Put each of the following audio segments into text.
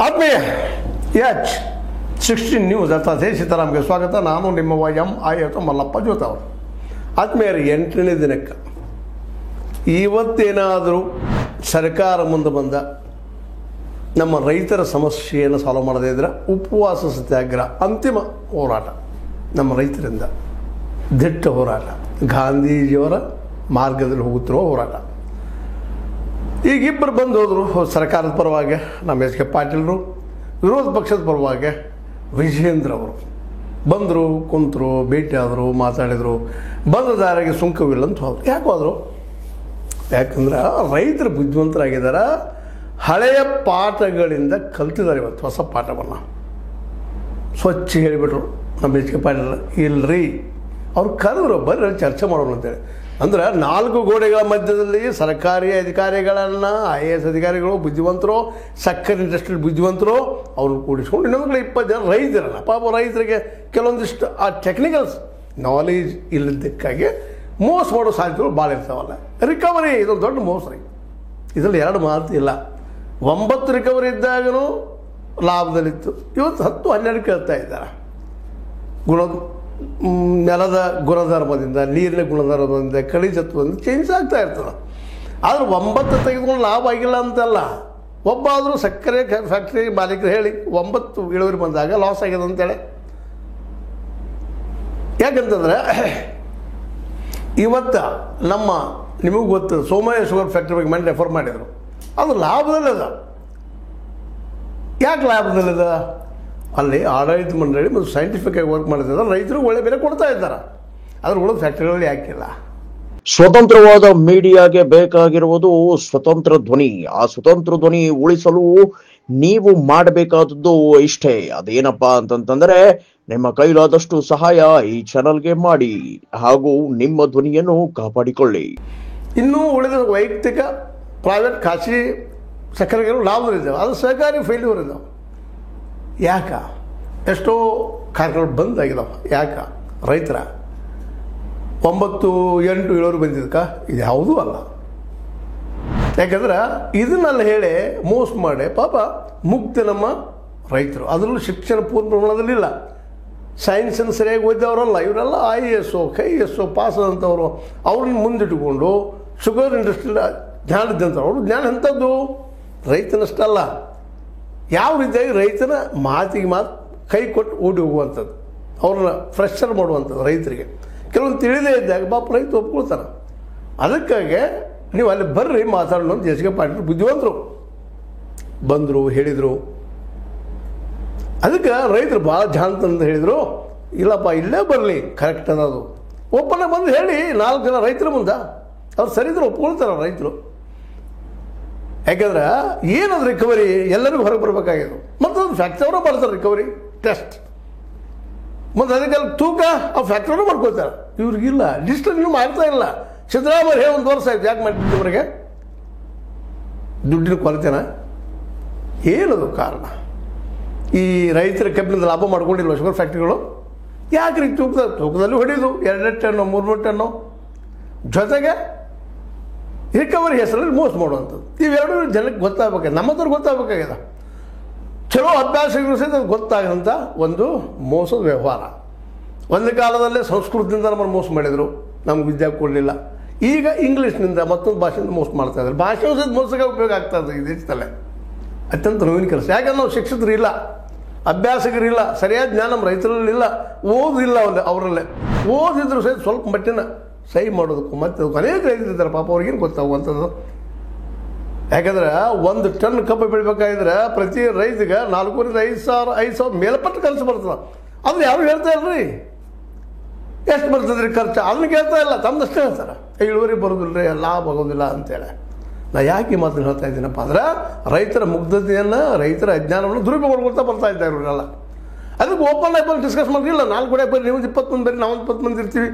ಆತ್ಮೀಯ H 16 news ಅರ್ಥಾತ್ ಸೀತಾರಾಮ್ಗೆ ಸ್ವಾಗತ. ನಾನು ನಿಮ್ಮ ಎಂ.ಐ. ಮಲ್ಲಪ್ಪ ಜೋತ ಅವರು. ಆತ್ಮೀಯರು, 8ನೇ ದಿನಕ್ಕೆ ಇವತ್ತೇನಾದರೂ ಸರ್ಕಾರ ಮುಂದೆ ಬಂದ ನಮ್ಮ ರೈತರ ಸಮಸ್ಯೆಯನ್ನು ಸಾಲ್ವ್ ಮಾಡದೇ ಇದ್ದರೆ ಉಪವಾಸ ಸತ್ಯಾಗ್ರಹ ಅಂತಿಮ ಹೋರಾಟ ನಮ್ಮ ರೈತರಿಂದ ದಿಟ್ಟ ಹೋರಾಟ, ಗಾಂಧೀಜಿಯವರ ಮಾರ್ಗದಲ್ಲಿ ಹೋಗುತ್ತಿರುವ ಹೋರಾಟ. ಈಗಿಬ್ಬರು ಬಂದು ಹೋದರು. ಸರ್ಕಾರದ ಪರವಾಗಿ ನಮ್ಮ ಎಚ್ ಕೆ ಪಾಟೀಲರು, ವಿರೋಧ ಪಕ್ಷದ ಪರವಾಗಿ ವಿಜಯೇಂದ್ರ ಅವರು ಬಂದರು, ಕುಂತರು, ಭೇಟಿಯಾದರು, ಮಾತಾಡಿದರು. ಬಂದ ದಾರಿಗೆ ಸುಂಕವಿಲ್ಲ ಅಂತ ಹೋದ್ರು. ಯಾಕೆ ಹೋದರು? ಯಾಕಂದ್ರೆ ರೈತರು ಬುದ್ಧಿವಂತರಾಗಿದ್ದಾರೆ, ಹಳೆಯ ಪಾಠಗಳಿಂದ ಕಲ್ತಿದ್ದಾರೆ. ಇವತ್ತು ಹೊಸ ಪಾಠವನ್ನು ಸ್ವಚ್ಛ ಹೇಳಿಬಿಟ್ರು ನಮ್ಮ ಎಚ್ ಕೆ ಪಾಟೀಲ್. ಇಲ್ಲರಿ, ಅವ್ರು ಕರೆದ್ರು, ಬರ್ರಿ ಚರ್ಚೆ ಮಾಡೋಣ ಅಂತೇಳಿ. ಅಂದ್ರೆ 4 ಗೋಡೆಗಳ ಮಧ್ಯದಲ್ಲಿ ಸರ್ಕಾರಿ ಅಧಿಕಾರಿಗಳನ್ನು, IAS ಅಧಿಕಾರಿಗಳು ಬುದ್ಧಿವಂತರು, ಸಕ್ಕರೆ ಇಂಡಸ್ಟ್ರಿ ಬುದ್ಧಿವಂತರು ಅವ್ರನ್ನ ಕೂಡಿಸ್ಕೊಂಡು ಇನ್ನೊಂದು 20 ಜನ ರೈತರಲ್ಲ. ಪಾಪ ರೈತರಿಗೆ ಕೆಲವೊಂದಿಷ್ಟು ಆ ಟೆಕ್ನಿಕಲ್ಸ್ ನಾಲೇಜ್ ಇಲ್ಲದಕ್ಕಾಗಿ ಮೋಸ ಮಾಡೋ ಸಾಧ್ಯತೆಗಳು ಭಾಳ ಇರ್ತಾವಲ್ಲ. ರಿಕವರಿ ಇದೊಂದು ದೊಡ್ಡ ಮೋಸ ರೀ. ಇದರಲ್ಲಿ 2 ಮಾತು ಇಲ್ಲ. 9 ರಿಕವರಿ ಇದ್ದಾಗೂ ಲಾಭದಲ್ಲಿತ್ತು. ಇವತ್ತು 10-12 ಕೇಳ್ತಾ ಇದ್ದಾರೆ. ನೆಲದ ಗುಣಧರ್ಮದಿಂದ, ನೀರಿನ ಗುಣಧರ್ಮದಿಂದ, ಖನಿಜತ್ವದಿಂದ ಚೇಂಜ್ ಆಗ್ತಾ ಇರ್ತದೆ. ಆದರೆ 9 ತೆಗೆದುಕೊಂಡು ಲಾಭ ಆಗಿಲ್ಲ ಅಂತಲ್ಲ. ಒಬ್ಬಾದರೂ ಸಕ್ಕರೆ ಫ್ಯಾಕ್ಟ್ರಿ ಮಾಲೀಕರು ಹೇಳಿ 9 ಇಳುವರಿ ಬಂದಾಗ ಲಾಸ್ ಆಗಿದೆ ಅಂತೇಳಿ. ಯಾಕಂತಂದರೆ ಇವತ್ತು ನಮ್ಮ ನಿಮಗೂ ಗೊತ್ತು, ಸೋಮಯ್ಯ ಶುಗರ್ ಫ್ಯಾಕ್ಟ್ರಿ ಬಗ್ಗೆ ಮನೆ ರೆಫರ್ ಮಾಡಿದರು. ಅದು ಲಾಭದಲ್ಲಿದ. ಯಾಕೆ ಲಾಭದಲ್ಲಿದ? ಅಲ್ಲಿ ಆಡಳಿತ ಮಂಡಳಿ ಮತ್ತು ಸೈಂಟಿಫಿಕ್ ಆಗಿ ವರ್ಕ್ ಮಾಡ್ತಿದ್ದಾರೆ, ರೈತರು ಒಳ್ಳೆ ಬೆಲೆ ಕೊಡ್ತಾ ಇದ್ದಾರೆ. ಅದ್ರ ಉಳಿದ ಫ್ಯಾಕ್ಟ್ರಿಗಳಲ್ಲಿ ಯಾಕಿಲ್ಲ? ಸ್ವತಂತ್ರವಾದ ಮೀಡಿಯಾಗೆ ಬೇಕಾಗಿರುವುದು ಸ್ವತಂತ್ರ ಧ್ವನಿ. ಆ ಸ್ವತಂತ್ರ ಧ್ವನಿ ಉಳಿಸಲು ನೀವು ಮಾಡಬೇಕಾದದ್ದು ಇಷ್ಟೇ. ಅದೇನಪ್ಪಾ ಅಂತಂತಂದ್ರೆ, ನಿಮ್ಮ ಕೈಲಾದಷ್ಟು ಸಹಾಯ ಈ ಚಾನಲ್ಗೆ ಮಾಡಿ ಹಾಗೂ ನಿಮ್ಮ ಧ್ವನಿಯನ್ನು ಕಾಪಾಡಿಕೊಳ್ಳಿ. ಇನ್ನೂ ಉಳಿದ ವೈಯಕ್ತಿಕ ಪ್ರೈವೇಟ್ ಖಾಸಗಿ ಸಕ್ಕರೆಗಳು ಲಾಭದಲ್ಲಿದ್ದಾವೆ, ಅದು ಸಹಕಾರಿ ಫೇಲ್ಯೂರ್ ಇದ್ದಾವೆ. ಯಾಕ? ಎಷ್ಟೋ ಕಾರ್ಯಗಳು ಬಂದಾಗಿದ್ದಾವೆ. ಯಾಕೆ? ರೈತರ 9-8 ಇಳುವರಿ ಬಂದಿದ್ದಕ್ಕೆ ಇದು ಯಾವುದೂ ಅಲ್ಲ. ಯಾಕಂದ್ರೆ ಇದನ್ನೆಲ್ಲ ಹೇಳಿ ಮೋಸ ಮಾಡಿ ಪಾಪ ಮುಗ್ಧ ನಮ್ಮ ರೈತರು. ಅದರಲ್ಲೂ ಶಿಕ್ಷಣ ಪೂರ್ಣ ಪ್ರಮಾಣದಲ್ಲಿಲ್ಲ, ಸೈನ್ಸನ್ನು ಸರಿಯಾಗಿ ಓದಿದವರಲ್ಲ. ಇವರೆಲ್ಲ IAS KS ಪಾಸ್ ಆದಂಥವ್ರು. ಅವ್ರನ್ನ ಮುಂದಿಟ್ಟುಕೊಂಡು ಶುಗರ್ ಇಂಡಸ್ಟ್ರಿ ಜ್ಞಾನ ಇದ್ದಂಥವ್ರು. ಅವರು ಜ್ಞಾನ ಎಂಥದ್ದು? ರೈತನಷ್ಟಲ್ಲ, ಯಾವ ರೀತಿಯಾಗಿ ರೈತನ ಮಾತಿಗೆ ಮಾತು ಕೈ ಕೊಟ್ಟು ಓಡಿ ಹೋಗುವಂಥದ್ದು, ಅವ್ರನ್ನ ಫ್ರೆಶರ್ ಮಾಡುವಂಥದ್ದು ರೈತರಿಗೆ. ಕೆಲವೊಂದು ತಿಳಿದೇ ಇದ್ದಾಗ ಪಾಪ ರೈತ ಒಪ್ಕೊಳ್ತಾನೆ. ಅದಕ್ಕಾಗಿ ನೀವು ಅಲ್ಲಿ ಬರ್ರಿ ಮಾತಾಡೋಣ ಅಂತ ಎಚ್ ಕೆ ಪಾಟೀಲ್ ಬುದ್ಧಿವಂತರು ಬಂದರು, ಹೇಳಿದರು. ಅದಕ್ಕೆ ರೈತರು ಭಾಳ ಜಾಣತಂತ ಹೇಳಿದರು, ಇಲ್ಲಪ್ಪ ಇಲ್ಲೇ ಬರಲಿ, ಕರೆಕ್ಟ್ ಅನ್ನೋದು ಓಪನ್ ಆಗಿ ಬಂದು ಹೇಳಿ 4 ಜನ ರೈತರ ಮುಂದೆ. ಅವ್ರು ಸರಿದ್ರೆ ಒಪ್ಕೊಳ್ತಾರೆ ರೈತರು. ಯಾಕಂದ್ರೆ ಏನದು ರಿಕವರಿ ಎಲ್ಲರಿಗೂ ಹೊರಗೆ ಬರಬೇಕಾಗಿದ್ದು. ಮತ್ತು ಅದು ಫ್ಯಾಕ್ಟ್ರಿ ಅವರು ಬರ್ತಾರೆ ರಿಕವರಿ ಟೆಸ್ಟ್, ಮತ್ತು ಅದಕ್ಕೆಲ್ಲ ತೂಕ ಆ ಫ್ಯಾಕ್ಟ್ರಿನೂ ಮಾಡ್ಕೊಳ್ತಾರೆ. ಇವ್ರಿಗಿಲ್ಲ, ಡಿಜಿಟಲ್ ನೀವು ಮಾಡ್ತಾ ಇಲ್ಲ. ಸಿದ್ದರಾಮಯ್ಯ 1 ವರ್ಷ ಆಯ್ತು, ಯಾಕೆ ಮಾಡಿದ್ದವರೆಗೆ? ದುಡ್ಡಿನ ಕೊರತೆನ? ಏನದು ಕಾರಣ? ಈ ರೈತರ ಕಬ್ಬಿಣದ ಲಾಭ ಮಾಡ್ಕೊಂಡಿಲ್ವ ಶುಗರ್ ಫ್ಯಾಕ್ಟ್ರಿಗಳು? ಯಾಕೆ ರೀ ತೂಕದಲ್ಲಿ ಹೊಡೆಯೋದು 2 ಟನ್ನು 3 ಟನ್ನು, ಜೊತೆಗೆ ರಿಕವರಿ ಹೆಸರಲ್ಲಿ ಮೋಸ ಮಾಡುವಂಥದ್ದು. ಇವೆರಡೂ ಜನಕ್ಕೆ ಗೊತ್ತಾಗಬೇಕು, ನಮ್ಮದ್ರ ಗೊತ್ತಾಗಬೇಕಾಗಿದೆ. ಚಲೋ ಅಭ್ಯಾಸಗಳು ಸಹಿತ ಅದು ಗೊತ್ತಾಗದಂಥ ಒಂದು ಮೋಸದ ವ್ಯವಹಾರ. ಒಂದು ಕಾಲದಲ್ಲೇ ಸಂಸ್ಕೃತದಿಂದ ನಮ್ಮನ್ನು ಮೋಸ ಮಾಡಿದರು, ನಮ್ಗೆ ವಿದ್ಯೆ ಕೊಡಲಿಲ್ಲ. ಈಗ ಇಂಗ್ಲೀಷ್ನಿಂದ ಮತ್ತೊಂದು ಭಾಷೆಯಿಂದ ಮೋಸ ಮಾಡ್ತಾ ಇದ್ದಾರೆ. ಭಾಷೆ ಸಹಿತ ಮೋಸಕ್ಕೆ ಉಪಯೋಗ ಆಗ್ತಾ ಇದೆ ಈ ದೇಶದಲ್ಲೇ. ಅತ್ಯಂತ ನೋವಿನ ಕೆಲಸ. ಯಾಕಂದ್ರೆ ನಾವು ಶಿಕ್ಷಕರಿಲ್ಲ, ಅಭ್ಯಾಸಕರಿಲ್ಲ, ಸರಿಯಾದ ಜ್ಞಾನ ನಮ್ಮ ರೈತರಲ್ಲಿಲ್ಲ, ಓದಿಲ್ಲ ಅವರಲ್ಲೇ. ಓದಿದ್ರು ಸಹಿತ ಸ್ವಲ್ಪ ಮಟ್ಟಿನ ಸಹಿ ಮಾಡೋದಕ್ಕೂ ಮತ್ತು ಅನೇಕ ರೈತರಿದ್ದಾರೆ ಪಾಪ, ಅವ್ರಿಗೇನು ಗೊತ್ತಾಗುವಂಥದ್ದು. ಯಾಕಂದ್ರೆ 1 ಟನ್ ಕಬ್ಬು ಬೆಳಿಬೇಕಾಗಿದ್ರೆ ಪ್ರತಿ ರೈತಿಗೆ 4,500 ಮೇಲ್ಪಟ್ಟು ಖರ್ಚು ಬರ್ತದೆ. ಅದನ್ನ ಯಾರು ಹೇಳ್ತಾ ಇಲ್ರಿ, ಎಷ್ಟು ಬರ್ತದೆ ರೀ ಖರ್ಚು? ಅದನ್ನ ಕೇಳ್ತಾ ಇಲ್ಲ, ತಮ್ಮದಷ್ಟೇ ಹೇಳ್ತಾರೆ. ಇಳುವರಿ ಬರೋದಿಲ್ಲ ರೀ, ಲಾಭ ಆಗೋದಿಲ್ಲ ಅಂತೇಳಿ. ನಾ ಯಾಕೆ ಈ ಮಾತನ್ನು ಹೇಳ್ತಾ ಇದ್ದೀನಪ್ಪ ಅಂದ್ರೆ, ರೈತರ ಮುಗ್ಧತೆಯನ್ನು, ರೈತರ ಅಜ್ಞಾನವನ್ನು ದುರುಪಯೋಗ ಮಾಡ್ಕೊಳ್ತಾ ಬರ್ತಾ ಇದ್ದಾರೆ ಇವರೆಲ್ಲ. ಅದಕ್ಕೆ ಓಪನ್ ಆಗಿ ಬಂದು ಡಿಸ್ಕಸ್ ಮಾಡಿಲ್ಲ. 4 ಕಡೆ ಬರ್ರಿ, ನೀವು 20 ಮಂದಿ ಬರ್ರಿ, ನಾವು 20 ಮಂದಿ ಇರ್ತೀವಿ.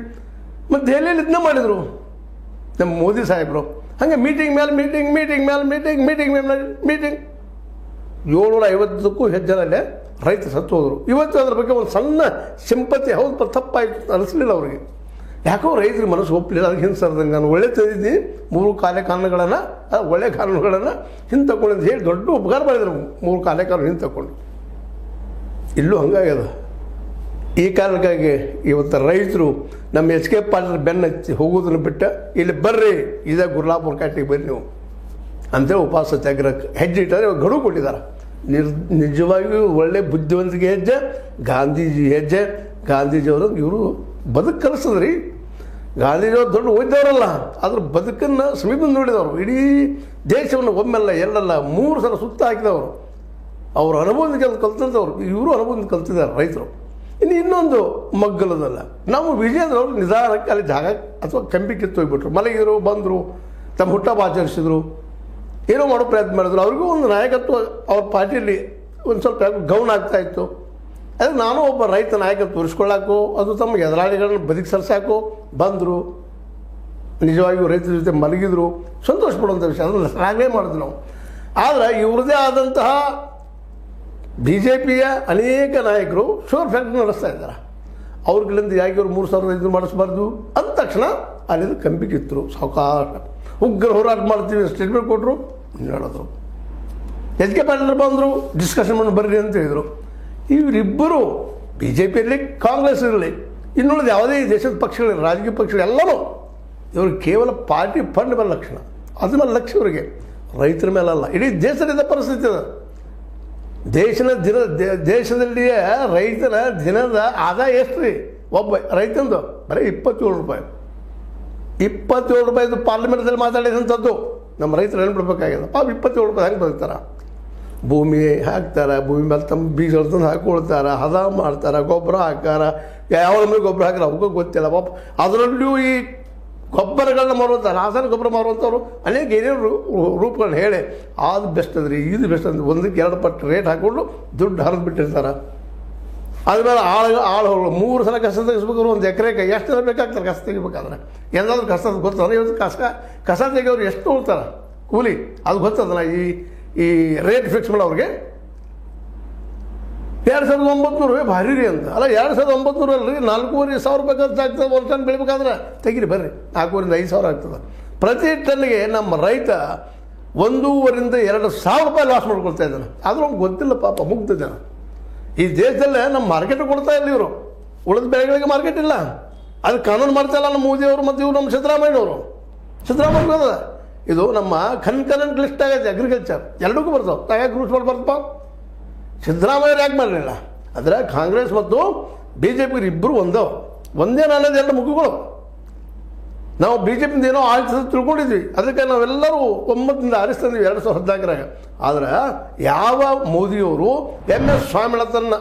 ಮತ್ತು ದೆಹಲಿಯಲ್ಲಿ ಇದನ್ನ ಮಾಡಿದರು ನಮ್ಮ ಮೋದಿ ಸಾಹೇಬರು. ಹಾಗೆ ಮೀಟಿಂಗ್ ಮೇಲೆ ಮೀಟಿಂಗ್, ಮೀಟಿಂಗ್ ಮೇಲೆ ಮೀಟಿಂಗ್, ಮೀಟಿಂಗ್ ಮೇಲೆ ಮೀಟಿಂಗ್. 750ಕ್ಕೂ ಹೆಚ್ಚು ಜನಲ್ಲೇ ರೈತರು ಸತ್ತು ಹೋದರು. ಇವತ್ತು ಅದ್ರ ಬಗ್ಗೆ ಒಂದು ಸಣ್ಣ ಸಿಂಪತಿ, ಹೌದು ತಪ್ಪಾಯಿತು ಅನಿಸಲಿಲ್ಲ ಅವರಿಗೆ. ಯಾಕೋ ರೈತರ ಮನಸ್ಸು ಒಪ್ಪಲಿಲ್ಲ, ಅದಕ್ಕೆ ಹಿಂದೆ ಸರ್ದಂಗೆ ನಾನು ಒಳ್ಳೆ ತಂದಿದ್ದೀನಿ 3 ಕಾರಣಗಳನ್ನು ಒಳ್ಳೆ ಕಾನೂನುಗಳನ್ನು ಹಿಂದೆ ತಗೊಂಡು ಅಂತ ಹೇಳಿ ದೊಡ್ಡ ಉಪಕಾರ ಮಾಡಿದ್ರು. 3 ಕಾನೂನು ಹಿಂದೆ ತಗೊಂಡು ಇಲ್ಲೂ ಹಂಗಾಗ್ಯದ. ಈ ಕಾರಣಕ್ಕಾಗಿ ಇವತ್ತು ರೈತರು ನಮ್ಮ ಎಚ್ ಕೆ ಪಾಟೀಲ್ ಬೆನ್ನ ಹಚ್ಚಿ ಹೋಗೋದನ್ನು ಬಿಟ್ಟು ಇಲ್ಲಿ ಬರ್ರಿ, ಇದೇ ಗುರ್ಲಾಪುರ ಕಾಟಿಗೆ ಬರ್ರಿ ನೀವು ಅಂತೇಳಿ ಉಪವಾಸ ಸತ್ಯಾಗ್ರಹಕ್ಕೆ ಹೆಜ್ಜೆ ಇಟ್ಟರೆ ಗಡುವು ಕೊಟ್ಟಿದ್ದಾರೆ. ನಿಜವಾಗಿಯೂ ಒಳ್ಳೆ ಬುದ್ಧಿವಂತಿಕೆ ಹೆಜ್ಜೆ, ಗಾಂಧೀಜಿ ಹೆಜ್ಜೆ. ಗಾಂಧೀಜಿಯವರು ಇವರು ಬದುಕು ಕಲಿಸಿದ್ರಿ. ಗಾಂಧೀಜಿಯವರು ದೊಡ್ಡ ಓದಿದವರಲ್ಲ, ಅದ್ರ ಬದುಕನ್ನು ಸಮೀಪ ನೋಡಿದವರು. ಇಡೀ ದೇಶವನ್ನು ಒಮ್ಮೆಲ್ಲ ಎರಡಲ್ಲ 3 ಸಲ ಸುತ್ತ ಹಾಕಿದವರು. ಅವರು ಅನುಭವದಿಂದ ಕಲ್ತಿದ್ದವರು, ಇವರು ಅನುಭವದಿಂದ ಕಲ್ತಿದ್ದಾರೆ ರೈತರು. ಇನ್ನೊಂದು ಮಗ್ಗಲದಲ್ಲ, ನಾವು ವಿಜೇಂದ್ರ ಅವರು ನಿಧಾನಕ್ಕೆ ಅಲ್ಲಿ ಜಾಗ ಅಥವಾ ಕಂಬಿ ಕಿತ್ತು ಹೋಗ್ಬಿಟ್ರು. ಮಲಗಿದ್ರು, ಬಂದರು, ತಮ್ಮ ಹುಟ್ಟಹಬ್ಬ ಆಚರಿಸಿದ್ರು, ಏನೋ ಮಾಡೋ ಪ್ರಯತ್ನ ಮಾಡಿದ್ರು. ಅವ್ರಿಗೂ ಒಂದು ನಾಯಕತ್ವ ಅವ್ರ ಪಾರ್ಟಿಯಲ್ಲಿ ಒಂದು ಸ್ವಲ್ಪ ಗೌಣ ಆಗ್ತಾಯಿತ್ತು. ಅದಕ್ಕೆ ನಾನು ಒಬ್ಬ ರೈತ ನಾಯಕತ್ವ ತೋರಿಸ್ಕೊಳ್ಳಾಕು, ಅದು ತಮ್ಮ ಎದುರಾಳಿಗಳನ್ನ ಬದುಕಿ ಸರ್ಸಾಕು ಬಂದರು. ನಿಜವಾಗಿಯೂ ರೈತರ ಜೊತೆ ಮಲಗಿದ್ರು, ಸಂತೋಷ ಪಡುವಂಥ ವಿಷಯ, ಅದನ್ನು ಶ್ಲಾಘನೆ ಮಾಡಿದ್ವಿ ನಾವು. ಆದರೆ ಇವ್ರದ್ದೇ ಆದಂತಹ BJPಯ ಅನೇಕ ನಾಯಕರು ಶುಗರ್ ಫ್ಯಾಕ್ಟ್ರಿ ನಡೆಸ್ತಾ ಇದ್ದಾರೆ. ಅವ್ರಿಗಳಿಂದ ಯಾಕೆ ಇವರು 3,500 ಮಾಡಿಸ್ಬಾರ್ದು ಅಂದ ತಕ್ಷಣ ಅಲ್ಲಿಂದ ಕಂಬಿ ಕಿತ್ತರು. ಸಾವಕಾಶ ಉಗ್ರ ಹೋರಾಟ ಮಾಡ್ತೀವಿ ಸ್ಟೇಟ್ಮೆಂಟ್ ಕೊಟ್ಟರು, ಹೇಳಿದ್ರು. ಎಚ್ ಕೆ ಪಾಟೀಲ್ ಬಂದರು, ಡಿಸ್ಕಷನ್ ಮಾಡಿ ಬರ್ರಿ ಅಂತ ಹೇಳಿದರು. ಇವರಿಬ್ಬರು BJPಯಲ್ಲಿ ಕಾಂಗ್ರೆಸ್ ಇರಲಿ, ಇನ್ನುಳಿದ ಯಾವುದೇ ದೇಶದ ಪಕ್ಷಗಳಿರಲಿ, ರಾಜಕೀಯ ಪಕ್ಷಗಳು ಎಲ್ಲವೂ ಇವರು ಕೇವಲ ಪಾರ್ಟಿ ಫಂಡ್ ಮೇಲೆ ಲಕ್ಷಣ, ಅದ್ರ ಮೇಲೆ ಲಕ್ಷ್ಯ ಇವರಿಗೆ, ರೈತರ ಮೇಲಲ್ಲ. ಇಡೀ ದೇಶದ ಪರಿಸ್ಥಿತಿ ಇದೆ. ದೇಶದಲ್ಲಿಯೇ ರೈತರ ದಿನದ ಆದಾಯ ಎಷ್ಟು ರೀ? ಒಬ್ಬ ರೈತಂದು ಬರೀ 27 ರೂಪಾಯಿ. 27 ರೂಪಾಯಿದು ಪಾರ್ಲಿಮೆಂಟ್ದಲ್ಲಿ ಮಾತಾಡಿದಂಥದ್ದು ನಮ್ಮ ರೈತರು ನೆನ್ಬಿಡ್ಬೇಕಾಗಿದೆ. 27 ರೂಪಾಯಿ ಹೆಂಗೆ ಬದುಕ್ತಾರೆ? ಭೂಮಿ ಹಾಕ್ತಾರೆ, ಭೂಮಿ ಮೇಲೆ ತಮ್ಮ ಬೀಜಗಳು ತಂದು ಹಾಕೊಳ್ತಾರೆ, ಹದ ಮಾಡ್ತಾರೆ, ಗೊಬ್ಬರ ಹಾಕ್ತಾರೆ. ಯಾವ ನಮಗೆ ಗೊಬ್ಬರ ಹಾಕಿಲ್ಲ ಅವ್ರಿಗೂ ಗೊತ್ತಿಲ್ಲ ಪಾಪ. ಅದರಲ್ಲೂ ಈ ಗೊಬ್ಬರಗಳನ್ನ ಮಾರುವಂಥ, ರಾಸಾಯನಿಕ ಗೊಬ್ಬರ ಮಾರುವಂಥವ್ರು ಅನೇಕ ಏನೇನು ರೂಪಗಳನ್ನ ಹೇಳಿ ಅದು ಬೆಸ್ಟ್ ಅದ್ರಿ, ಇದು ಬೆಸ್ಟ್ ಅಂತ 1-2 ಪಟ್ಟು ರೇಟ್ ಹಾಕ್ಕೊಂಡು ದುಡ್ಡು ಹರಿದು ಬಿಟ್ಟಿರ್ತಾರೆ. ಆದ್ಮೇಲೆ ಆಳುಗಳು 3 ಸಲ ಕಸ ತೆಗಿಸ್ಬೇಕಾದ್ರೆ ಒಂದು ಎಕರೆಗೆ ಎಷ್ಟು ಜನ ಬೇಕಾಗ್ತಾರೆ ಕಸ ತೆಗಿಬೇಕಾದ್ರೆ? ಎಂದಾದ್ರೂ ಕಸ ಗೊತ್ತದ? ಇವತ್ತು ಕಸ ತೆಗಿಯೋರು ಎಷ್ಟು ಹೋಗ್ತಾರೆ ಕೂಲಿ, ಅದು ಗೊತ್ತದಲ್ಲ. ಈ ರೇಟ್ ಫಿಕ್ಸ್ ಮಾಡೋರಿಗೆ 2,900 ಭಾರಿ ರೀ ಅಂತ. ಅಲ್ಲ, 2,900 ಅಲ್ರಿ, 4,500 ರೂಪಾಯಿ ಖರ್ಚು ಆಗ್ತದೆ. 1 ಟನ್ ಬೆಳಿಬೇಕಾದ್ರೆ ತೆಗಿರಿ ಬರ್ರಿ, 4,500 ಆಗ್ತದೆ. ಪ್ರತಿ ಟನ್ನಿಗೆ ನಮ್ಮ ರೈತ 1,500-2,000 ರೂಪಾಯಿ ಲಾಸ್ ಮಾಡ್ಕೊಳ್ತಾ ಇದ್ದಾನೆ. ಆದರೂ ಅವ್ನು ಗೊತ್ತಿಲ್ಲ ಪಾಪ, ಮುಗ್ಧ ಜನ. ಈ ದೇಶದಲ್ಲೇ ನಮ್ಮ ಮಾರ್ಕೆಟ್ ಕೊಡ್ತಾ ಇಲ್ಲ ಇವರು, ಉಳಿದ ಬೆಳೆಗಳಿಗೆ ಮಾರ್ಕೆಟ್ ಇಲ್ಲ. ಅದು ಕಾನೂನು ಮಾಡ್ತಾ ಇಲ್ಲ ನಮ್ಮ ಮೋದಿಯವರು ಮತ್ತು ಇವರು ನಮ್ಮ ಸಿದ್ದರಾಮಯ್ಯನವರು ಅದ. ಇದು ನಮ್ಮ ಕನ್ಕರೆಂಟ್ ಲಿಸ್ಟ್ ಆಗೈತೆ ಅಗ್ರಿಕಲ್ಚರ್, ಎರಡಕ್ಕೂ ಬರ್ತಾವೆ. ಯಾಕೆ ರೂಲ್ಸ್ ಮಾಡಿ ಬರ್ತಪ್ಪ? ಸಿದ್ದರಾಮಯ್ಯರು ಯಾಕೆ ಮಾಡಲಿಲ್ಲ ಅಂದರೆ ಕಾಂಗ್ರೆಸ್ ಮತ್ತು BJP ಇಬ್ಬರು ಒಂದೇ ನಾಣ್ಯದ 2 ಮುಖಗಳು. ನಾವು BJPಯಿಂದ ಏನೋ ಆಯ್ತು ತಿಳ್ಕೊಂಡಿದ್ವಿ, ಅದಕ್ಕೆ ನಾವೆಲ್ಲರೂ 9ರಿಂದ ಆರಿಸ್ತಂದ್ವಿ 2014. ಆದರೆ ಯಾವ ಮೋದಿಯವರು MS ಸ್ವಾಮಿನಾಥನ್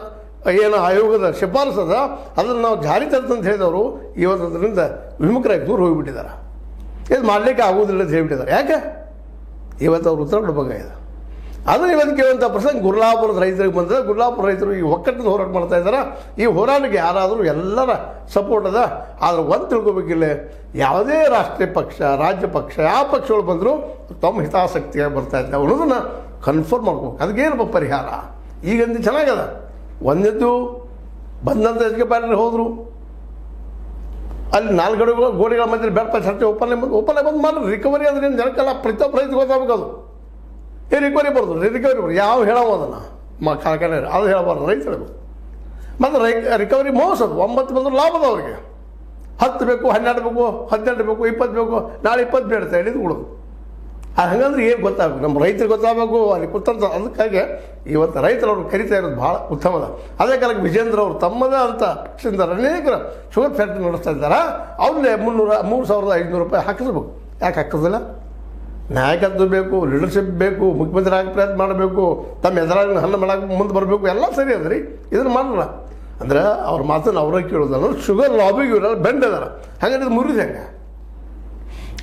ಏನು ಆಯೋಗದ ಶಿಫಾರಸದ ಅದನ್ನು ನಾವು ಜಾರಿ ತರ್ತಂತ ಹೇಳಿದವರು ಇವತ್ತು ಅದರಿಂದ ವಿಮುಖರಾಗಿ ದೂರ ಹೋಗಿಬಿಟ್ಟಿದ್ದಾರೆ. ಇದು ಮಾಡಲಿಕ್ಕೆ ಆಗೋದಿಲ್ಲ ಅಂತ ಹೇಳಿಬಿಟ್ಟಿದ್ದಾರೆ. ಯಾಕೆ? ಇವತ್ತು ಅವ್ರು ಉತ್ತರ ಕೊಡಬೇಕಾಗಿದೆ. ಅದು ಇವತ್ತು ಕೇಳುವಂಥ ಪ್ರಸಂಗ ಗುರ್ಲಾಪುರದ ರೈತರಿಗೆ ಬಂದರೆ, ಗುರ್ಲಾಪುರ ರೈತರು ಈ ಒಕ್ಕಟ್ಟಿನ ಹೋರಾಟ ಮಾಡ್ತಾ ಇದ್ದಾರೆ. ಈ ಹೋರಾಟಕ್ಕೆ ಯಾರಾದರೂ ಎಲ್ಲರ ಸಪೋರ್ಟ್ ಅದ. ಆದರೆ ಒಂದು ತಿಳ್ಕೊಬೇಕಿಲ್ಲ, ಯಾವುದೇ ರಾಷ್ಟ್ರೀಯ ಪಕ್ಷ, ರಾಜ್ಯ ಪಕ್ಷ, ಯಾವ ಪಕ್ಷಗಳು ಬಂದರೂ ತಮ್ಮ ಹಿತಾಸಕ್ತಿಯಾಗಿ ಬರ್ತಾ ಇದ್ದಾವೆ ಅನ್ನೋದನ್ನು ಕನ್ಫರ್ಮ್ ಮಾಡ್ಕೋಬೇಕು. ಅದಕ್ಕೇನಪ್ಪ ಪರಿಹಾರ? ಈಗಂದು ಚೆನ್ನಾಗದ. ಒಂದೆದ್ದು ಬಂದಂಥ ಎಚ್ ಕೆ ಪಾಟೀಲ್ ಹೋದರು, ಅಲ್ಲಿ 4 ಗೋಡೆಗಳ ಮಧ್ಯೆ ಬೆಳಪ ಚರ್ಚೆ ಓಪನ್ ಬಂದು ಮಾಡಿ ರಿಕವರಿ ಅಂದ್ರೆ ಏನು ಜನಕ್ಕೆಲ್ಲ ಪ್ರತಿಯೊಬ್ಬ ರೈತರಿಗೆ ಗೊತ್ತಾಗಬೇಕು. ಅದು ರಿಕವರಿ ಬರ್ದು ಯಾವ ಹೇಳೋ ಅದನ್ನು ಕಾರ್ಖಾನೆ ಅದು ಹೇಳಬಾರ್ದು, ರೈತ ಹೇಳಬೇಕು. ಮತ್ತು ರಿಕವರಿ ಮೋಸದು 9 ಬಂದರೂ ಲಾಭದ ಅವ್ರಿಗೆ. 10 ಬೇಕು, 12 ಬೇಕು, 18 ಬೇಕು, 20 ಬೇಕು, ನಾಳೆ 20 ಬೇಡ್ತಾ ಹಿಡಿದು ಕೊಡೋದು. ಅದು ಹಂಗಂದ್ರೆ ಏನು ಗೊತ್ತಾಗಬೇಕು? ನಮ್ಮ ರೈತರಿಗೆ ಗೊತ್ತಾಗಬೇಕು, ಅಲ್ಲಿ ಕೂತಂತ. ಅದಕ್ಕಾಗಿ ಇವತ್ತು ರೈತರವ್ರು ಕರಿತಾ ಇರೋದು ಭಾಳ ಉತ್ತಮದ. ಅದೇ ಕಾಲಕ್ಕೆ ವಿಜೇಂದ್ರ ಅವರು ತಮ್ಮದೇ ಅಂತ ಪಕ್ಷದಿಂದ ಅನೇಕ ಶುಗರ್ ಫ್ಯಾಕ್ಟ್ರಿ ನಡೆಸ್ತಾ ಇದ್ದಾರೆ. ಅವ್ರನ್ನೇ 3,500 ರೂಪಾಯಿ ಹಾಕಿಸ್ಬೇಕು. ಯಾಕೆ ಹಾಕೋದಿಲ್ಲ? ನಾಯಕತ್ವ ಬೇಕು, ಲೀಡರ್ಶಿಪ್ ಬೇಕು, ಮುಖ್ಯಮಂತ್ರಿ ಆಗಿ ಪ್ರಯತ್ನ ಮಾಡಬೇಕು, ತಮ್ಮ ಎದುರಾಗಿ ಹಣ್ಣು ಮಾಡಕ್ಕೆ ಮುಂದೆ ಬರಬೇಕು, ಎಲ್ಲ ಸರಿ ಅದ್ರಿ. ಇದನ್ನು ಮಾಡಲ್ಲ ಅಂದ್ರೆ ಅವ್ರ ಮಾತನ್ನು ಅವರೇ ಕೇಳೋದಲ್ಲ. ಶುಗರ್ ಲಾಬಿಗೆ ಇವರೆಲ್ಲ ಬೆಂಡ್ ಅದಾರ. ಹಾಗಾದ್ರೆ ಇದು ಮುರಿದು ಹೆಂಗೆ?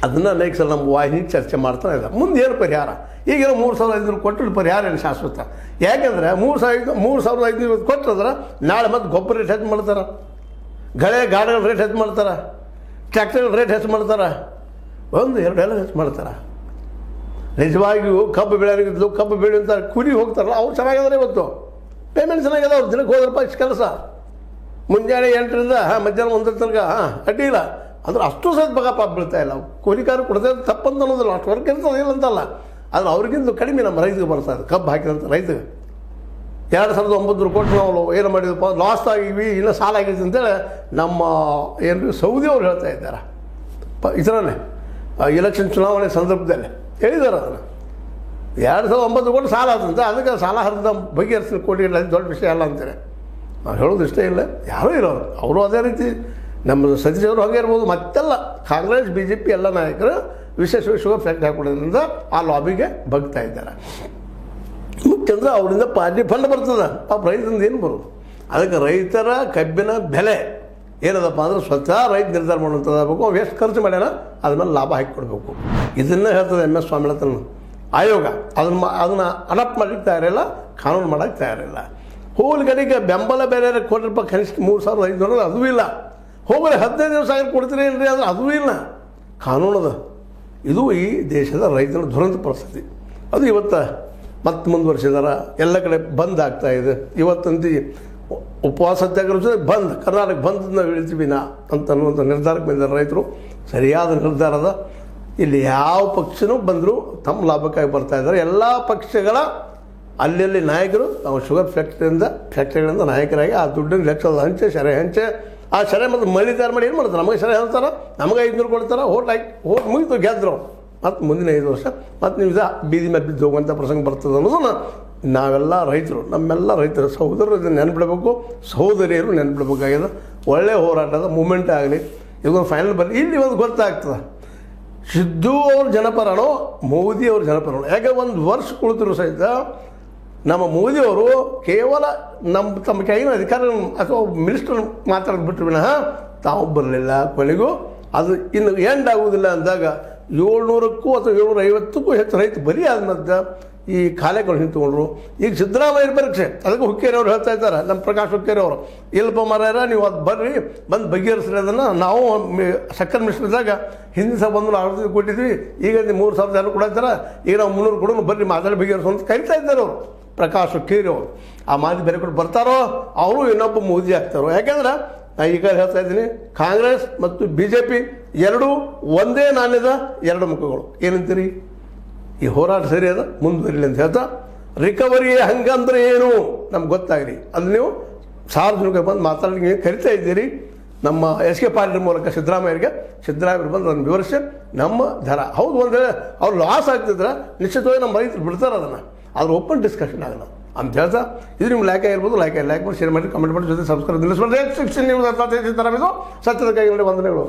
ಅದನ್ನು ಅನೇಕ ಸಲ ನಮ್ಮ ವಾಹಿನಿ ಚರ್ಚೆ ಮಾಡ್ತಾನೆ ಇದ್ದಾರೆ. ಮುಂದೆ ಏನು ಪರಿಹಾರ? ಈಗೇನೋ 3,500 ಕೊಟ್ಟರು ಪರಿಹಾರ ಏನು ಶಾಶ್ವತ? ಯಾಕೆಂದರೆ 3,500 ಕೊಟ್ಟರೆ ನಾಳೆ ಮತ್ತೆ ಗೊಬ್ಬರ ರೇಟ್ ಹೆಚ್ಚು ಮಾಡ್ತಾರೆ, ಗಾಡಿಗಳ ರೇಟ್ ಹೆಚ್ಚು ಮಾಡ್ತಾರೆ, ಟ್ರ್ಯಾಕ್ಟರ್ಗಳ ರೇಟ್ ಹೆಚ್ಚು ಮಾಡ್ತಾರೆ, 1-2 ಎಲ್ಲ ಹೆಚ್ಚು ಮಾಡ್ತಾರೆ. ನಿಜವಾಗಿಯೂ ಕಬ್ಬು ಬೆಳೆಯೋರಿಗಿದ್ಲು, ಕಬ್ಬು ಬೆಳೆಯುವಂಥ ಕೂಲಿ ಹೋಗ್ತಾರಲ್ಲ, ಅವ್ರು ಚೆನ್ನಾಗಿದ್ದಾರೆ. ಇವತ್ತು ಪೇಮೆಂಟ್ ಚೆನ್ನಾಗಿದೆ. ಅವ್ರು ದಿನಕ್ಕೆ ₹1,000 ಕೆಲಸ. ಮುಂಜಾನೆ 8ರಿಂದ ಮಧ್ಯಾಹ್ನ 1 ತನಕ ಅಡ್ಡಿ ಇಲ್ಲ. ಅಂದ್ರೆ ಅಷ್ಟು ಸಹಿತ ಪಾಪ ಬೀಳ್ತಾ ಇಲ್ಲ. ಕೂಲಿಕಾರ ಕೊಡದೆ ತಪ್ಪಂತ ಅನ್ನೋದಿಲ್ಲ, ಅಷ್ಟು ವರ್ಕ್ ಇರ್ತದೆ ಇಲ್ಲ ಅಂತಲ್ಲ, ಆದರೆ ಅವ್ರಿಗಿಂತ ಕಡಿಮೆ ನಮ್ಮ ರೈತಗೆ ಬರ್ತಾ ಇದೆ. ಕಬ್ಬು ಹಾಕಿದಂಥ ರೈತಗೆ 2009 ಕೋಟಿ ನಾವು ಏನು ಮಾಡಿದಪ್ಪ, ಲಾಸ್ ಆಗಿವಿ, ಇನ್ನೂ ಸಾಲ ಆಗೈತೆ ಅಂತೇಳಿ ನಮ್ಮ ಏನು ಸೌದಿಯವ್ರು ಹೇಳ್ತಾ ಇದ್ದಾರೆ. ಇದರಲ್ಲೇ ಎಲೆಕ್ಷನ್ ಚುನಾವಣೆ ಸಂದರ್ಭದಲ್ಲಿ ಹೇಳಿದ್ದಾರೆ ಅದನ್ನು. 2009 ಕೋಟಿ ಸಾಲ ಆದಂತೆ, ಅದಕ್ಕೆ ಸಾಲ ಹರಿದ ಬಗೆಹರಿಸಿದ ಕೋಟಿ ಇಲ್ಲ, ದೊಡ್ಡ ವಿಷಯ ಅಲ್ಲ ಅಂತೇಳಿ ನಾವು ಹೇಳೋದು ಇಷ್ಟೇ ಇಲ್ಲ. ಯಾರೂ ಇರೋರು ಅವರು ಅದೇ ರೀತಿ ನಮ್ಮ ಸತೀಶ್ ಅವರು ಹಾಗೆ ಇರ್ಬೋದು. ಮತ್ತೆಲ್ಲ ಕಾಂಗ್ರೆಸ್ BJP ಎಲ್ಲ ನಾಯಕರು ವಿಶೇಷವಾಗಿ ಶುಗರ್ ಫ್ಯಾಕ್ಟ್ರಿ ಹಾಕೋದ್ರಿಂದ ಆ ಲಾಬಿಗೆ ಬಗ್ತಾ ಇದ್ದಾರೆ. ಮುಖ್ಯಂದ್ರೆ ಅವರಿಂದ ಪಾರ್ಟಿ ಫಂಡ್ ಬರ್ತದೆ, ಪಾಪ ರೈತರಿಂದ ಏನು ಬರೋದು. ಅದಕ್ಕೆ ರೈತರ ಕಬ್ಬಿನ ಬೆಲೆ ಏನದಪ್ಪ ಅಂದ್ರೆ ಸ್ವತಃ ರೈತ ನಿರ್ಧಾರ ಮಾಡುವಂಥದ್ದಾಗಬೇಕು. ಅವು ಎಷ್ಟು ಖರ್ಚು ಮಾಡ್ಯಾನ ಅದ್ರ ಮೇಲೆ ಲಾಭ ಹಾಕಿ ಕೊಡಬೇಕು. ಇದನ್ನೇ ಹೇಳ್ತದೆ MS ಸ್ವಾಮಿನಾಥನ್ ಆಯೋಗ. ಅದನ್ನು ಅಡಾಪ್ಟ್ ಮಾಡಲಿಕ್ಕೆ ತಯಾರಿಲ್ಲ, ಕಾನೂನು ಮಾಡೋಕ್ಕೆ ತಯಾರಿಲ್ಲ. ಹೋಗಲಿಗೆ ಬೆಂಬಲ ಬೆಲೆ ₹1 ಕನಿಷ್ಠ 3,500 ಅದೂ ಇಲ್ಲ. ಹೋಗಲಿ 15,000 ಕೊಡ್ತೀರಿ ಇಲ್ರಿ, ಅದು ಅದೂ ಇಲ್ಲ. ಕಾನೂನದ ಇದು ಈ ದೇಶದ ರೈತರ ದುರಂತ ಪರಿಸ್ಥಿತಿ. ಅದು ಇವತ್ತು ಮತ್ತೆ ಮುಂದುವರಿಸಿದಾರ. ಎಲ್ಲ ಕಡೆ ಬಂದ್ ಆಗ್ತಾಯಿದೆ. ಇವತ್ತಂತೂ ಉಪವಾಸ ಸತ್ಯಾಗ್ರಹ ಬಂದ್, ಕರ್ನಾಟಕ ಬಂದ್ ನಾವು ಹೇಳ್ತೀವಿ ನಾ ಅಂತ ಅನ್ನುವಂಥ ನಿರ್ಧಾರಕ್ಕೆ ಬಂದಿದ್ದಾರೆ ರೈತರು. ಸರಿಯಾದ ನಿರ್ಧಾರದ. ಇಲ್ಲಿ ಯಾವ ಪಕ್ಷನೂ ಬಂದರೂ ತಮ್ಮ ಲಾಭಕ್ಕಾಗಿ ಬರ್ತಾ ಇದ್ದಾರೆ. ಎಲ್ಲ ಪಕ್ಷಗಳ ಅಲ್ಲಿ ನಾಯಕರು ನಾವು ಶುಗರ್ ಫ್ಯಾಕ್ಟ್ರಿಗಳಿಂದ ನಾಯಕರಾಗಿ ಆ ದುಡ್ಡನ್ನು ಲಕ್ಷದ ಹಂಚೆ ಶರೆ ಹಂಚೆ ಆ ಶರೆ ಮತ್ತು ಮಳಿ ತಯಾರು ಮಾಡಿ ಏನು ಮಾಡ್ತಾರೆ, ನಮಗೆ ಶರೆ ಹೇಳ್ತಾರೆ, ನಮಗೆ 500 ಕೊಡ್ತಾರೆ, ಓಟ್ ಮುಗಿತು ಗೆದ್ರು. ಮತ್ತು ಮುಂದಿನ 5 ವರ್ಷ ಮತ್ತು ನೀವು ಬೀದಿ ಮೇಲೆ ಬಿದ್ದು ಹೋಗುವಂಥ ಪ್ರಸಂಗ ಬರ್ತದೆ ಅನ್ನೋದನ್ನು ನಾವೆಲ್ಲ ರೈತರು, ನಮ್ಮೆಲ್ಲ ರೈತರು ಸಹೋದರರು ಇದನ್ನು ನೆನ್ಪಿಡಬೇಕು, ಸಹೋದರಿಯರು ನೆನ್ಪಿಡ್ಬೇಕಾಗಿದೆ. ಒಳ್ಳೆಯ ಹೋರಾಟದ ಮೂಮೆಂಟ್ ಆಗಲಿ, ಇದೊಂದು ಫೈನಲ್ ಬರಲಿ. ಇಲ್ಲಿ ಒಂದು ಗೊತ್ತಾಗ್ತದೆ ಸಿದ್ದು ಅವ್ರ ಜನಪರನೋ ಮೋದಿ ಅವ್ರ ಜನಪರನೋ. ಯಾಕೆ ಒಂದು ವರ್ಷ ಕುಳಿತರು ಸಹಿತ ನಮ್ಮ ಮೋದಿಯವರು ಕೇವಲ ತಮ್ಮ ಕೈಗಿನ ಅಧಿಕಾರ ಅಥವಾ ಮಿನಿಸ್ಟರ್ ಮಾತಾಡೋದು ಬಿಟ್ಟರು ವಿನಃ ತಾವು ಬರಲಿಲ್ಲ. ಕೊನೆಗೂ ಅದು ಇನ್ನು ಎಂಡ್ ಆಗುವುದಿಲ್ಲ ಅಂದಾಗ 700ಕ್ಕೂ ಅಥವಾ 750ಕ್ಕೂ ಹೆಚ್ಚು ರೈತ ಬರೀ ಆದ್ಮೇಲೆ ಈ ಕಾಲೆಗಳು ನಿಂತ್ಕೊಂಡ್ರು. ಈಗ ಸಿದ್ದರಾಮಯ್ಯ ಪರೀಕ್ಷೆ, ಅದಕ್ಕೆ ಹುಕ್ಕೇರಿ ಅವ್ರು ಹೇಳ್ತಾ ಇದ್ದಾರೆ, ನಮ್ಮ ಪ್ರಕಾಶ್ ಹುಕ್ಕೇರಿ ಅವರು, ಇಲ್ಲಪ್ಪ ಮಾರಾಯರ ನೀವು ಅದು ಬರ್ರಿ ಬಂದು ಬಗೆಹರಿಸ್ರಿ ಅದನ್ನು. ನಾವು ಸಕ್ಕರೆ ಮಿಶ್ರಿದಾಗ ಹಿಂದಿನ ಸಹ ಬಂದು 60 ಕೊಟ್ಟಿದ್ವಿ, ಈಗ 3,000 ಎಲ್ಲ ಕೊಡ್ತಾರೆ, ಈಗ ನಾವು 300 ಕೊಡೋನು ಬರ್ರಿ ಮಾತಾಡಿ ಬಗೆಹರಿಸು ಅಂತ ಕರಿತಾ ಇದ್ದಾರೆ ಅವರು, ಪ್ರಕಾಶ್ ಹುಕ್ಕೇರಿ ಅವರು. ಆ ಮಾತಿ ಬೇರೆ ಕೊಟ್ಟು ಬರ್ತಾರೋ ಅವರು ಇನ್ನೊಬ್ಬ ಮೋದಿ ಆಗ್ತಾರೋ. ಯಾಕೆಂದ್ರೆ ನಾನು ಈಗ ಹೇಳ್ತಾ ಇದ್ದೀನಿ, ಕಾಂಗ್ರೆಸ್ ಮತ್ತು BJP ಎರಡೂ ಒಂದೇ ನಾಣ್ಯದ 2 ಮುಖಗಳು. ಏನಂತೀರಿ? ಈ ಹೋರಾಟ ಸರಿ ಅದ, ಮುಂದುವರಿಲಿ ಅಂತ ಹೇಳ್ತಾ, ರಿಕವರಿ ಹಂಗಂದ್ರೆ ಏನು ನಮ್ಗೆ ಗೊತ್ತಾಗ್ರಿ. ಅಲ್ಲಿ ನೀವು ಸಾರ್ವಜನಿಕ ಬಂದು ಮಾತಾಡಲಿಕ್ಕೆ ಕರಿತಾ ಇದ್ದೀರಿ. ನಮ್ಮ SK ಪಾಟೀಲ್ ಮೂಲಕ ಸಿದ್ದರಾಮಯ್ಯರು ಬಂದು ಅದನ್ನು ವಿವರಿಸಿ ನಮ್ಮ ದರ ಹೌದು ಒಂದು ವೇಳೆ ಅವ್ರು ಲಾಸ್ ಆಗ್ತಿದ್ರೆ ನಿಶ್ಚಿತವಾಗಿ ನಮ್ಮ ರೈತರು ಬಿಡ್ತಾರೆ ಅದನ್ನು, ಆದ್ರೆ ಓಪನ್ ಡಿಸ್ಕಷನ್ ಆಗಲ್ಲ ಅಂತ ಹೇಳ್ತಾ, ಇದು ನಿಮ್ಗೆ ಲೈಕ್ ಆಗಿರ್ಬೋದು, ಲೈಕ್ ಮಾಡಿ, ಶೇರ್ ಮಾಡಿ, ಕಮೆಂಟ್ ಮಾಡಿ, ಜೊತೆ ಸಬ್ಸ್ಕ್ರೈಬ್ ನಿಲ್ಲಿಸ್ಬೋದು. 6 ನ್ಯೂಸ್ ಸತ್ಯದ ಕೈಗೊಂಡು ವಂದನೆಗಳು.